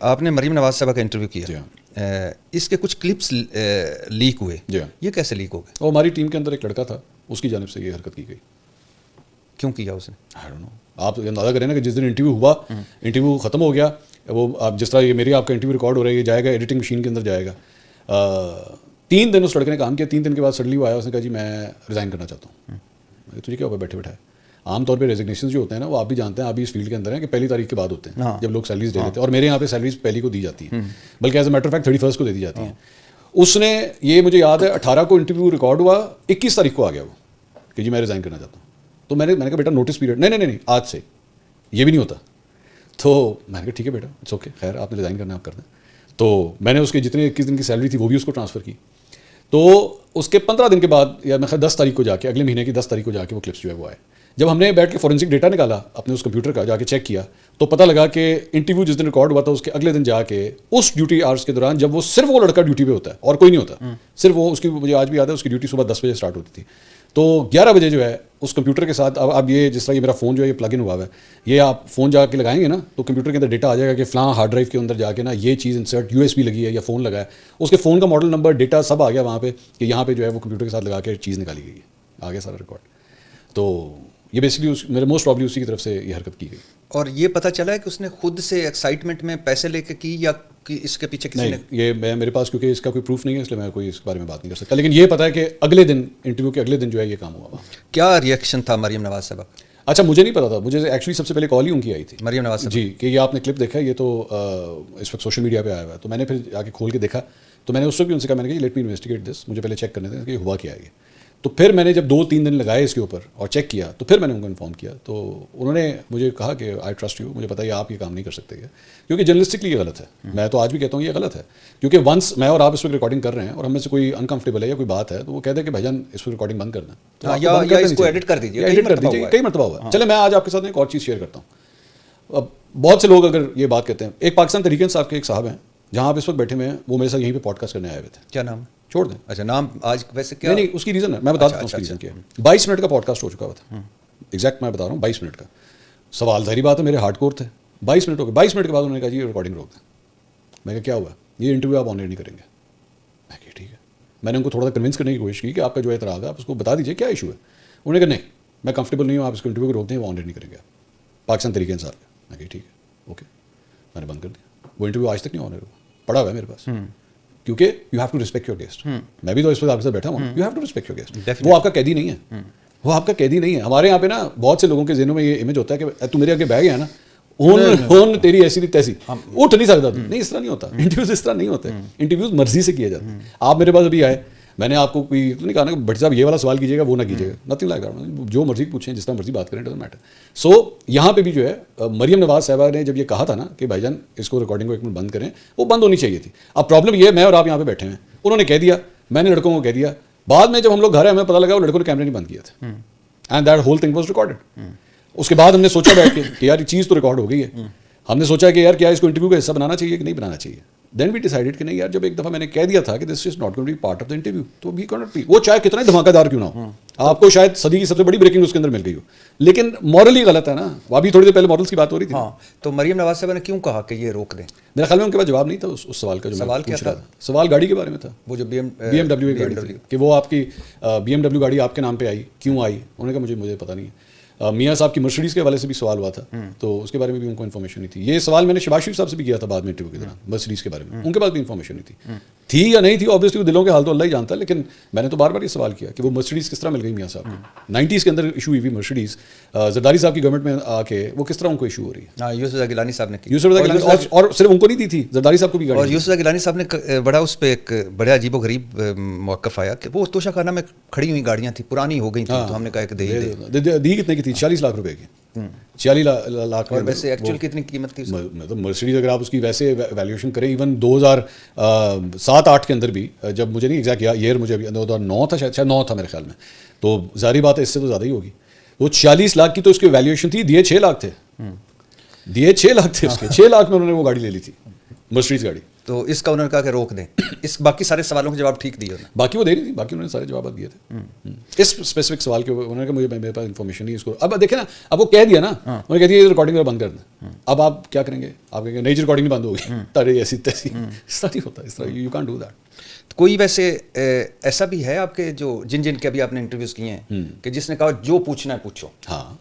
آپ نے مریم نواز صاحبہ کا انٹرویو کیا, اس کے کچھ کلپس لیک ہوئے, یہ کیسے لیک ہو گئے؟ وہ ہماری ٹیم کے اندر ایک لڑکا تھا, اس کی جانب سے یہ حرکت کی گئی. کیوں کیا اس نے؟ I don't know. آپ اندازہ کریں نا کہ جس دن انٹرویو ہوا, انٹرویو ختم ہو گیا, وہ آپ جس طرح یہ میری آپ کا انٹرویو ریکارڈ ہو رہا ہے, یہ جائے گا ایڈیٹنگ مشین کے اندر جائے گا. 3 دن اس لڑکے نے کام کیا, 3 دن کے بعد سڈنلی وہ آیا, اس نے کہا جی میں ریزائن کرنا چاہتا ہوں. تجھے کیا ہوا بیٹھے بیٹھائے؟ عام طور پہ ریزگنیشن جو ہوتے ہیں نا, وہ آپ بھی جانتے ہیں, آپ بھی اس فیلڈ کے اندر ہیں کہ پہلی تاریخ کے بعد ہوتے ہیں جب لوگ سیلریز دے دیتے ہیں, اور میرے یہاں پہ سیلریز پہلی کو دی جاتی ہیں, بلکہ as a matter of fact 31 کو دے دی جاتی ہیں. اس نے, یہ مجھے یاد ہے 18 کو انٹرویو ریکارڈ ہوا, 21 تاریخ کو آ گیا وہ کہ جی میں ریزائن کرنا چاہتا ہوں. تو میں نے کہا بیٹا نوٹس پیریڈ نہیں آج سے یہ بھی نہیں ہوتا. تو میں نے کہا ٹھیک ہے بیٹا اٹس اوکے, خیر آپ نے ریزائن کرنا آپ کر دیں. تو میں نے اس کے جتنے 21 دن کی سیلری تھی وہ بھی اس کو ٹرانسفر کی. تو اس کے 15 دن کے بعد, یا میں خیال 10 تاریخ کو جا کے, اگلے مہینے کی 10 تاریخ کو جا کے وہ کلپس جو ہے وہ آئے. جب ہم نے بیٹھ کے فورینسک ڈیٹا نکالا اپنے اس کمپیوٹر کا, جا کے چیک کیا, تو پتہ لگا کہ انٹرویو جس دن ریکارڈ ہوا تھا اس کے اگلے دن جا کے اس ڈیوٹی آورس کے دوران, جب وہ صرف وہ لڑکا ڈیوٹی پہ ہوتا ہے اور کوئی نہیں ہوتا, صرف وہ, اس کی مجھے آج بھی یاد ہے, اس کی ڈیوٹی صبح 10 بجے اسٹارٹ ہوتی تھی. تو 11 بجے جو ہے اس کمپیوٹر کے ساتھ, اب یہ جس طرح یہ میرا فون جو ہے یہ پلگ ان ہوا ہے, یہ آپ فون جا کے لگائیں گے نا تو کمپیوٹر کے اندر ڈیٹا آ جائے گا کہ فلاں ہارڈ ڈرائیو کے اندر جا کے نا یہ چیز انسرٹ USB لگی ہے یا فون لگا ہے, اس کے فون کا ماڈل نمبر ڈیٹا سب آ گیا وہاں پہ کہ یہاں پہ جو ہے وہ کمپیوٹر کے ساتھ لگا کے چیز نکالی گئی ہے, آ گیا سارا ریکارڈ. تو یہ بیسکلی میرے موسٹ پرابلی اسی کی طرف سے یہ حرکت کی گئی. اور یہ پتہ چلا ہے کہ اس نے خود سے ایکسائٹمنٹ میں پیسے لے کے کی, یا کہ اس کے پیچھے کسی نے؟ یہ میرے پاس کیونکہ اس کا کوئی پروف نہیں ہے, اس لیے میں کوئی اس بارے میں بات نہیں کر سکتا, لیکن یہ پتا ہے کہ اگلے دن, انٹرویو کے اگلے دن جو ہے یہ کام ہوا. کیا ریئیکشن تھا مریم نواز صاحبہ؟ اچھا مجھے نہیں پتا تھا, مجھے ایکچولی سب سے پہلے کال ہی ان کی آئی تھی, مریم نواز جی, کہ یہ آپ نے کلپ دیکھا, یہ تو اس وقت سوشل میڈیا پہ آیا ہوا ہے. تو میں نے پھر آ کے کھول کے دیکھا, تو میں نے اس وقت بھی ان سے کہا, میں نے کہا لیٹ می انویسٹیگیٹ دس, مجھے پہلے چیک کرنے دیں کہ ہوا کیا ہے. تو پھر میں نے جب 2-3 دن لگائے اس کے اوپر اور چیک کیا, تو پھر میں نے ان کو انفارم کیا. تو انہوں نے مجھے کہا کہ آئی ٹرسٹ یو, مجھے پتا ہے آپ یہ کام نہیں کر سکتے, کیونکہ جرنلسٹکلی یہ غلط ہے. میں تو آج بھی کہتا ہوں یہ غلط ہے, کیونکہ ونس میں اور آپ اس وقت ریکارڈنگ کر رہے ہیں اور ہم میں سے کوئی انکمفرٹیبل ہے یا کوئی بات ہے, تو وہ کہتے ہیں کہ بھائی جان اس کو ریکارڈنگ بند کر دیں, یا اس کو ایڈٹ کر دیجیے, ایڈٹ کر دیجیے, کئی مرتبہ ہوا. چلے میں آج آپ کے ساتھ ایک اور چیز شیئر کرتا ہوں. اب بہت سے لوگ اگر یہ بات کہتے ہیں, ایک پاکستان تحریک انصاف کے ایک صاحب ہیں جہاں آپ اس وقت بیٹھے ہوئے ہیں, وہ میرے ساتھ یہیں پہ پوڈ کاسٹ کرنے آئے ہوئے تھے. کیا نام؟ چھوڑ دیں. اچھا نام آج ویسے کیا؟ نہیں اس کی ریزن ہے, میں بتا دیتا ہوں اس کی ریزن کیا ہے. 22 منٹ کا پوڈ کاسٹ ہو چکا ہوا تھا, ایگزیکٹ میں بتا رہا ہوں 22 منٹ کا. سوال ظاہری بات ہے میرے ہارڈ کور تھے. 22 منٹ ہو گئے, 22 منٹ کے بعد انہوں نے کہا جی ریکارڈنگ روک دیں. میں کہا کیا ہوا, یہ انٹرویو آپ آن ایئر نہیں کریں گے. میں کہا ٹھیک ہے. میں نے ان کو تھوڑا سا کنونس کرنے کی کوشش کی کہ آپ کا جو اعتراض ہے آپ اس کو بتا دیجیے کیا ایشو ہے. انہوں نے کہا نہیں میں کمفرٹیبل نہیں ہوں, آپ اس کو انٹرویو کو روک دیں, وہ آن ایئر نہیں کریں گے پاکستان تحریک انصاف کا. میں کہا ٹھیک ہے اوکے, میں نے بند کر دیا. وہ انٹرویو آج تک نہیں آن ایئر ہوا, پڑا ہوا ہے میرے پاس, کیونکہ you have to respect your guest. میں بھی تو اس وقت آپ کے ساتھ بیٹھا ہوں, you have to respect your guest. وہ آپ کا قیدی نہیں ہے, وہ آپ کا قیدی نہیں ہے. ہمارے یہاں پہ نا بہت سے لوگوں کے ذہنوں میں یہ امیج ہوتا ہے کہ تو میرے آگے بیٹھ گیا نا, اون تیری ایسی نہیں تیسی, اٹھ نہیں سکتا. نہیں اس طرح نہیں ہوتا, انٹرویوز اس طرح نہیں ہوتے. انٹرویوز مرضی سے کیے جاتے ہیں. آپ میرے پاس ابھی آئے, میں نے آپ کو کوئی تو نہیں کہا نا کہ بٹ صاحب یہ والا سوال کیجیے گا, وہ نہ کیجیے گا, نتھنگ لائک دیٹ. جو مرضی پوچھیں, جس طرح مرضی بات کریں, ڈزنٹ میٹر. سو یہاں پہ بھی جو ہے مریم نواز صاحبہ نے جب یہ کہا تھا نا کہ بھائی جان اس کو ریکارڈنگ کو ایک منٹ بند کریں, وہ بند ہونی چاہیے تھی. اب پرابلم یہ ہے, میں اور آپ یہاں پہ بیٹھے ہیں, انہوں نے کہہ دیا, میں نے لڑکوں کو کہہ دیا. بعد میں جب ہم لوگ گھر آئے ہمیں پتہ لگا وہ لڑکوں نے کیمرے نہیں بند کیا تھا, and that whole thing was recorded. اس کے بعد ہم نے سوچا بیٹھ کے کہ یار یہ چیز تو ریکارڈ ہو گئی ہے. ہم نے سوچا کہ یار کیا اس کو انٹرویو کا حصہ بنانا چاہیے کہ نہیں بنانا چاہیے. دین وی ڈیسائیڈڈ کہ نہیں یار, جب ایک دفعہ میں نے کہہ دیا تھا کہ this is not going to be part of the interview, تو وی کین ناٹ بی. وہ چاہے کتنا دھماکہ دار کیوں نہ ہو, آپ کو شاید صدی کی سب سے بڑی بریکنگ اس کے اندر مل گئی ہو, لیکن مورلی غلط ہے نا. ابھی تھوڑی دیر پہلے مورلس کی بات ہو رہی تھی. تو مریم نواز صاحبہ نے کیوں کہا کہ یہ روک دیں؟ میرے خیال میں ان کے پاس جواب نہیں تھا اس سوال کا. جو سوال کیا تھا؟ سوال گاڑی کے بارے میں تھا. وہ جو BMW کی گاڑی تھی, کہ وہ آپ کی BMW گاڑی آپ کے نام پہ آئی, کیوں آئی. انہوں نے کہا مجھے پتہ نہیں ہے. میاں صاحب کی مرسڈیز کے حوالے سے بھی سوال ہوا تھا, تو اس کے بارے میں بھی ان کو انفارمیشن نہیں تھی. یہ سوال میں نے شباز شریف صاحب سے بھی کیا تھا بعد میں انٹرویو کے دوران, مرسڈیز کے بارے میں ان کے پاس بھی انفارمیشن نہیں تھی یا نہیں تھی. آبویسلی وہ دلوں کے حال تو اللہ ہی جانتا ہے, لیکن میں نے تو بار بار یہ سوال کیا کہ وہ مرسڈیز کس طرح مل گئی میاں صاحب کو. 90s کے اندر ایشو ہوئی ہوئی مرسڈیز, زرداری صاحب کی گورنمنٹ میں آ کے وہ کس طرح ان کو ایشو ہو رہی ہے. یوسف رضا گیلانی صاحب نے کی, یوسف رضا گیلانی, اور صرف ان کو نہیں دی تھی, زرداری صاحب کو بھی. اور یوسف رضا گیلانی صاحب نے بڑا اس پہ ایک بڑا عجیب و غریب موقف آیا کہ وہ توشہ خانہ میں کھڑی ہوئی گاڑیاں تھیں, پرانی ہو گئی تھیں, تو ہم نے کہا کہ دی کتنے کی تھی, 40 لاکھ روپے کی. 40 لاکھ. اور ویسے ایکچوئل کتنی قیمت تھی؟ مطلب مرسڈیز اگر آپ اس کی ویسے ویلیویشن کریں, ایون 2007-8 کے اندر بھی, جب مجھے نہیں ایگزیکٹ ایئر, مجھے 2009 تھا شاید 9 تھا میرے خیال میں, تو ظاہری بات ہے اس سے تو زیادہ ہی ہوگی. وہ 40 لاکھ کی تو اس کی ویلیویشن تھی, دیے 6 لاکھ تھے, دیے 6 لاکھ تھے اس کے, 6 لاکھ میں انہوں نے وہ گاڑی لے لی تھی. مرسڈیز گاڑی. تو اس کا انہوں نے کہا کہ روک دیں. اس باقی سارے سوالوں کے جواب ٹھیک دیے انہوں نے. باقی وہ دے نہیں تھی, باقی انہوں نے سارے جوابات دیے تھے. اس اسپیسیفک سوال کے انہوں نے کہا مجھے میرے پاس انفارمیشن نہیں اس کو. اب دیکھیں نا, اب وہ کہہ دیا نا, انہوں نے کہہ دیا یہ ریکارڈنگ بند کر دیں. اب آپ کیا کریں گے؟ آپ کہیں گے نہیں جی ریکارڈنگ نہیں بند ہوگی, تارے ایسی تیسی. اس طرح نہیں ہوتا, اس طرح یو کانٹ ڈو دیٹ. کوئی ویسے ایسا بھی ہے آپ کے جو جن کے ابھی آپ نے انٹرویوز کیے ہیں کہ جس نے کہا جو پوچھنا ہے پوچھو؟ ہاں,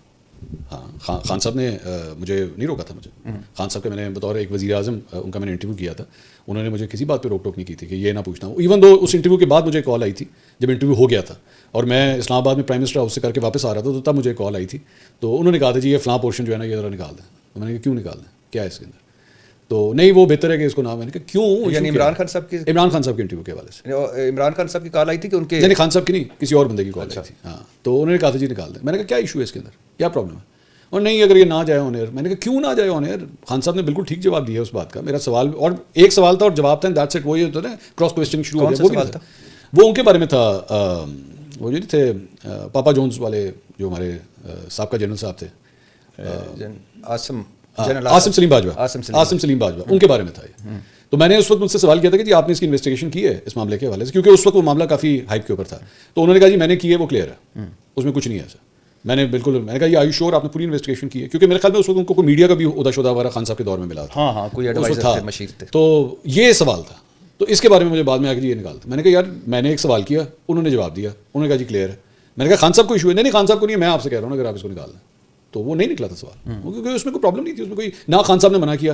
خان صاحب نے مجھے نہیں روکا تھا. مجھے خان صاحب کا میں نے بطور ایک وزیر اعظم ان کا میں نے انٹرویو کیا تھا. انہوں نے مجھے کسی بات پہ روک ٹوک نہیں کی تھی کہ یہ نہ پوچھنا. ایون دو اس انٹرویو کے بعد مجھے کال آئی تھی جب انٹرویو ہو گیا تھا اور میں اسلام آباد میں پرائم منسٹر ہاؤس سے کر کے واپس آ رہا تھا, تو تب مجھے کال آئی تھی. تو انہوں نے کہا تھا جی یہ فلاں پورشن جو ہے نا یہ ذرا نکال دیں. میں نے کہا کیوں نکال دیں, کیا ہے اس کے اندر؟ تو نہیں وہ بہتر ہے کہ اس کو نہ. میں نے کہا کیوں؟ یعنی عمران خان صاحب کی انٹرویو کے حوالے سے عمران خان صاحب کی کال آئی تھی کہ ان کے نہیں, خان صاحب کی نہیں, کسی اور بندے کی کال آئی تھی. ہاں, تو انہوں نے کہا تھا جی نکال دیں. میں نے کہا کیا ایشو ہے اس کے اندر, کیا پرابلم ہے؟ اور نہیں اگر یہ نہ جائے آن ایئر. میں نے کہا کیوں نہ جائے آن ایئر؟ خان صاحب نے بالکل ٹھیک جواب دیا اس بات کا. میرا سوال اور ایک سوال تھا اور جواب تھا, دیٹس اٹ. وہ یہ ہوتا ہے نا کراس کوسچننگ شروع ہو گیا. وہ بھی تھا, وہ ان کے بارے میں تھا. وہ جو تھے پاپا جونز والے جو ہمارے سابقہ جنرل صاحب تھے, عاصم سلیم باجوہ, ان کے بارے میں تھا یہ. تو میں نے اس وقت مجھ سے سوال کیا تھا کہ جی آپ نے اس کی انویسٹیگیشن کی ہے اس معاملے کے حوالے سے, کیونکہ اس وقت وہ معاملہ کافی ہائپ کے اوپر تھا. تو انہوں نے کہا جی میں نے کی ہے, وہ کلیئر ہے, اس میں کچھ نہیں ہے ایسا. میں نے کہا یہ آئی شور آپ نے پوری انویسٹیگیشن کی ہے؟ کیونکہ میرے خیال میں اس وقت ان کو کوئی میڈیا کا بھی عہدہ شدہ وغیرہ خان صاحب کے دور میں ملا تھا. ہاں, کوئی ایڈوائزر تھے, مشیر تھے. تو یہ سوال تھا. تو اس کے بارے میں مجھے بعد میں آ کے یہ نکالتا. میں نے کہا یار میں نے ایک سوال کیا, انہوں نے جواب دیا, انہوں نے کہا جی کلیئر ہے. میں نے کہا خان صاحب کو ایشو ہے؟ نہیں خان صاحب کو نہیں, میں آپ سے کہہ رہا ہوں اگر آپ اس کو نکال دیں. تو وہ نہیں نکلا تھا سوال, کیونکہ اس میں کوئی پرابلم نہیں تھی. اس میں کوئی نہ خان صاحب نے منع کیا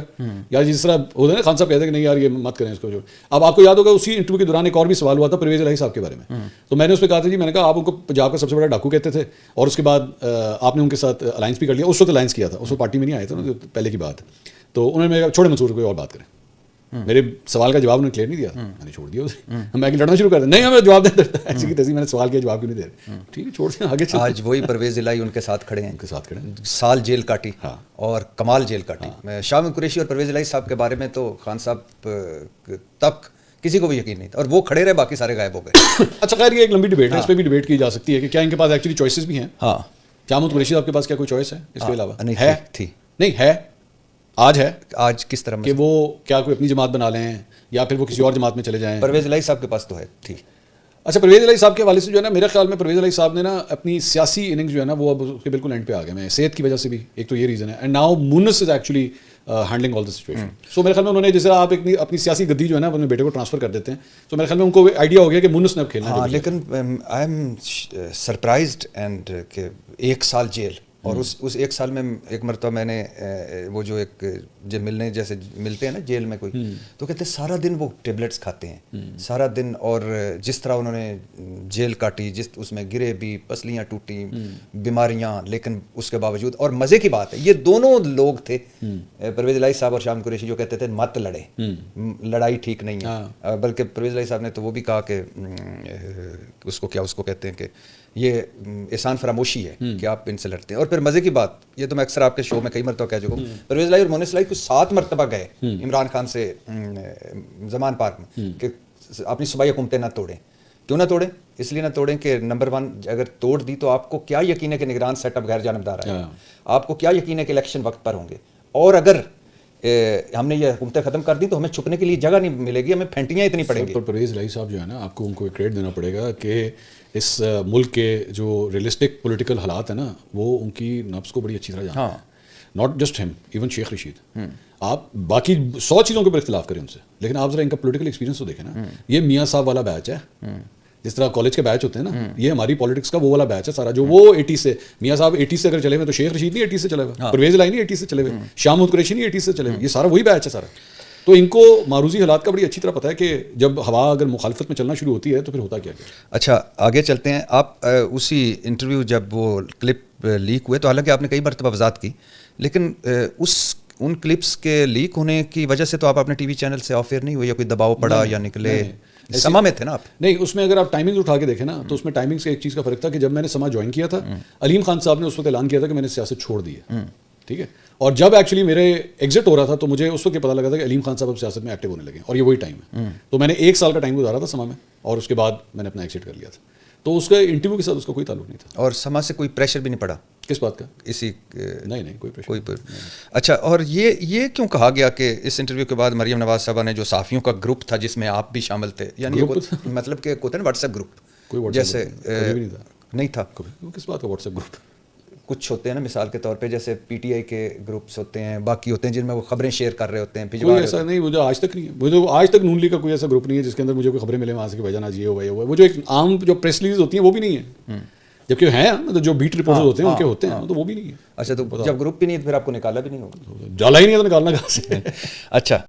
یا جس طرح ہوتا ہے نا, خان صاحب کہتے ہیں کہ نہیں یار یہ مت کریں اس کو. اب آپ کو یاد ہوگا اسی انٹرویو کے دوران ایک اور بھی سوال ہوا تھا پرویز الہی صاحب کے بارے میں. تو میں نے اس پہ کہا تھا جی, میں نے کہا آپ ان کو پنجاب کا سب سے بڑا ڈاکو کہتے تھے اور اس کے بعد آپ نے ان کے ساتھ الائنس بھی کر لیا. اس وقت الائنس کیا تھا, اس وقت پارٹی میں نہیں آئے تھے, پہلے کی بات. تو انہوں نے کہا چھوڑے منصور کوئی اور بات کریں. میرے سوال کا جواب انہوں نے کلیئر نہیں دیا, میں نے چھوڑ دیا اسے. میں لڑنا شروع کر دیا, نہیں ہمیں جواب دے, ایسی کی تیزی میں نے سوال کیا جواب کیوں نہیں دے رہے. ٹھیک ہے چھوڑ دیں آگے. آج وہی پرویز الہی ان کے ساتھ کھڑے ہیں, سال جیل کاٹی اور کمال جیل کاٹی. شاہ قریشی اور پرویز الہی صاحب کے بارے میں تو خان صاحب تک کسی کو بھی یقین نہیں تھا اور وہ کھڑے رہے, باقی سارے غائب ہو گئے. اچھا خیر یہ ایک لمبی ڈبیٹ ہے, اس پہ بھی ڈبیٹ کی جا سکتی ہے کہ کیا ان کے پاس ایکچولی چوائسیز بھی ہیں. ہاں, شاہ قریشی صاحب کے پاس کیا کوئی چوائس ہے اس کے علاوہ؟ ہے تھی نہیں ہے, آج ہے. آج کس طرح کہ وہ کیا کوئی اپنی جماعت بنا لیں یا پھر وہ کسی اور جماعت میں چلے جائیں؟ پرویز الہی صاحب کے پاس تو ہے تھی. اچھا پرویز الہی صاحب کے حوالے سے جو ہے نا, میرے خیال میں پرویز الہی صاحب نے نا اپنی سیاسی اننگز جو ہے نا وہ اب اس کے بالکل اینڈ پہ آ گئے. میں صحت کی وجہ سے بھی ایک تو یہ ریزن ہے, and now Moonis is actually handling all the situation. So میرے خیال میں انہوں نے جس طرح آپ اپنی سیاسی گدی جو ہے نا اپنے بیٹے کو ٹرانسفر کر دیتے ہیں, تو میرے خیال میں ان کو آئیڈیا ہو گیا کہ مونس نے اب کھیلنا ہے. لیکن آئی ایم سرپرائزڈ اینڈ کہ 1 سال جیل, اور اس 1 سال میں ایک مرتبہ میں نے وہ جو ایک جب ملنے جیسے ملتے ہیں نا جیل میں کوئی, تو کہتے ہیں سارا دن وہ ٹیبلٹس کھاتے ہیں سارا دن, اور جس طرح انہوں نے جیل کاٹی, جس اس میں گرے بھی, پسلیاں ٹوٹی, بیماریاں, لیکن اس کے باوجود. اور مزے کی بات ہے یہ دونوں لوگ تھے پرویز الہی صاحب اور شاہ قریشی جو کہتے تھے مت لڑے, لڑائی ٹھیک نہیں ہے. بلکہ پرویز الہی صاحب نے تو وہ بھی کہا کہ اس کو کہتے ہیں کہ یہ احسان فراموشی ہے کہ آپ ان سے لڑتے ہیں. اور پھر مزے کی بات, یہ تو میں اکثر آپ کے شو میں کئی مرتبہ کہہ چکا ہوں, پرویز الہی اور مونس الہی کچھ 7 مرتبہ گئے عمران خان سے زمان پارک میں کہ اپنی صوبائی حکومتیں نہ توڑیں. کیوں نہ توڑیں؟ اس لیے نہ توڑیں کہ نمبر 1 اگر توڑ دی تو آپ کو کیا یقین ہے کہ نگران سیٹ اپ غیر جانبدار ہے, آپ کو کیا یقین ہے کہ الیکشن وقت پر ہوں گے, اور اگر ہم نے یہ حکومتیں ختم کر دی تو ہمیں چھپنے کے لیے جگہ نہیں ملے گی, ہمیں پھینٹیاں اتنی پڑیں گی. پرویز الہی صاحب جو ہے نا, آپ کو ان کو کریڈٹ دینا پڑے گا کہ اس ملک کے جو ریئلسٹک پولیٹیکل حالات ہیں نا وہ ان کی نبض کو بڑی اچھی طرح جانتے ہیں. ناٹ جسٹ ہم, ایون شیخ رشید. آپ باقی 100 چیزوں کے اوپر اختلاف کریں ان سے, لیکن آپ ذرا ان کا پولیٹیکل ایکسپیرینس تو دیکھیں نا. یہ میاں صاحب والا بیچ ہے, جس طرح کالج کے بیچ ہوتے ہیں نا, یہ ہماری پالیٹکس کا وہ والا بیچ ہے سارا, جو وہ 80 سے میاں صاحب 80 سے اگر چلے ہوئے تو شیخ رشید نہیں 80 سے چلے ہوئے, پرویز الہی نہیں 80 سے چلے ہوئے, شاہ قریشی نہیں 80 سے چلے ہوئے, یہ سارا وہی بیچ ہے سارا. تو ان کو معروضی حالات کا بڑی اچھی طرح پتہ ہے کہ جب ہوا اگر مخالفت میں چلنا شروع ہوتی ہے تو پھر ہوتا کیا. اچھا آگے چلتے ہیں. آپ اسی انٹرویو جب وہ کلپ لیک ہوئے تو حالانکہ آپ نے کئی مرتبہ وضاحت کی, لیکن ان کلپس کے لیک ہونے کی وجہ سے تو آپ اپنے ٹی وی چینل سے آف ایئر نہیں ہوئے, یا کوئی دباؤ پڑا یا نکلے؟ سما میں تھے نا آپ؟ نہیں, اس میں اگر آپ ٹائمنگز اٹھا کے دیکھیں نا تو اس میں ٹائمنگز کا ایک چیز کا فرق تھا کہ جب میں نے سما جوائن کیا تھا, علیم خان صاحب نے اس وقت اعلان کیا تھا کہ میں نے سیاست چھوڑ دی ہے. ٹھیک ہے, اور جب ایکچولی میرے ایگزٹ ہو رہا تھا تو مجھے اس وقت یہ پتہ لگا تھا کہ علیم خان صاحب اب سیاست میں ایکٹیو ہونے لگے, اور یہ وہی ٹائم ہے. تو میں نے 1 سال کا ٹائم گزارا تھا سما میں, اور اس کے بعد میں نے اپنا ایگزٹ کر لیا تھا. تو اس کا انٹرویو کے ساتھ اس کا کوئی تعلق نہیں تھا. اور سما سے کوئی پریشر بھی نہیں پڑا کس بات کا؟ اسی نہیں کوئی اچھا. اور یہ کیوں کہا گیا کہ اس انٹرویو کے بعد مریم نواز صاحبہ نے جو صحافیوں کا گروپ تھا جس میں آپ بھی شامل تھے, یعنی مطلب کہ ہوتا ہے نا واٹس ایپ گروپ, جیسے نہیں تھا کس بات کا واٹس ایپ گروپ؟ کچھ ہوتے ہیں نا مثال کے طور پہ جیسے پی ٹی آئی کے گروپس ہوتے ہیں, باقی ہوتے ہیں جن میں وہ خبریں شیئر کر رہے ہوتے ہیں. کوئی ایسا نہیں, مجھے آج تک نہیں ہے, مجھے آج تک نون لیگ کا کوئی ایسا گروپ نہیں ہے جس کے اندر مجھے کوئی خبریں ملے وہاں سے کہ بھائی جان آج یہ ہوا وہ جو ایک عام جو پریس ریلیز ہوتی ہیں وہ بھی نہیں ہے, جبکہ ہیں مطلب جو بیٹ رپورٹر ہوتے ہیں ان کے ہوتے ہیں, تو وہ بھی نہیں ہے. اچھا, تو جب گروپ بھی نہیں ہے پھر آپ کو نکالا بھی نہیں ہوگا؟ جالا ہی نہیں ہے تو نکالنا کہاں سے. اچھا.